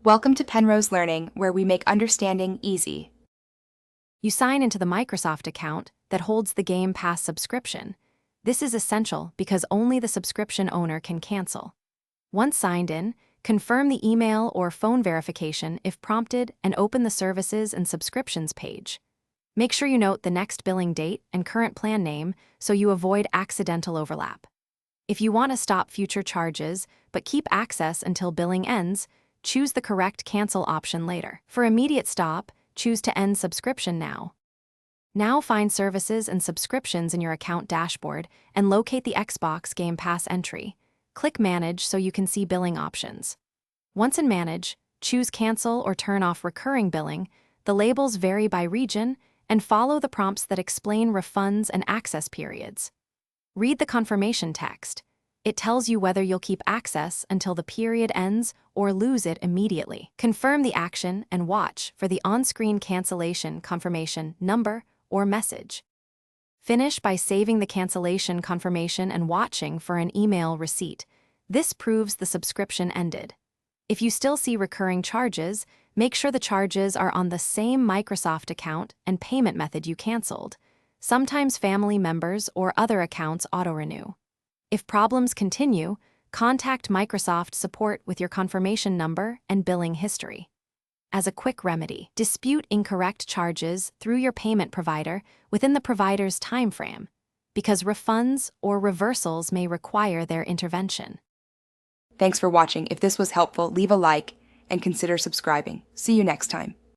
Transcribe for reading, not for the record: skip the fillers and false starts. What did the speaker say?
Welcome to Penrose Learning, where we make understanding easy. You sign into the Microsoft account that holds the Game Pass subscription. This is essential because only the subscription owner can cancel. Once signed in, confirm the email or phone verification if prompted and open the Services and Subscriptions page. Make sure you note the next billing date and current plan name so you avoid accidental overlap. If you want to stop future charges but keep access until billing ends, choose the correct cancel option later. For immediate stop, choose to end subscription now. Now find Services and Subscriptions in your account dashboard and locate the Xbox Game Pass entry. Click Manage so you can see billing options. Once in Manage, choose Cancel or turn off recurring billing. The labels vary by region, and follow the prompts that explain refunds and access periods. Read the confirmation text. It tells you whether you'll keep access until the period ends or lose it immediately. Confirm the action and watch for the on-screen cancellation confirmation number or message. Finish by saving the cancellation confirmation and watching for an email receipt. This proves the subscription ended. If you still see recurring charges, make sure the charges are on the same Microsoft account and payment method you canceled. Sometimes family members or other accounts auto-renew. If problems continue, contact Microsoft support with your confirmation number and billing history. As a quick remedy, dispute incorrect charges through your payment provider within the provider's timeframe, because refunds or reversals may require their intervention. Thanks for watching. If this was helpful, leave a like and consider subscribing. See you next time.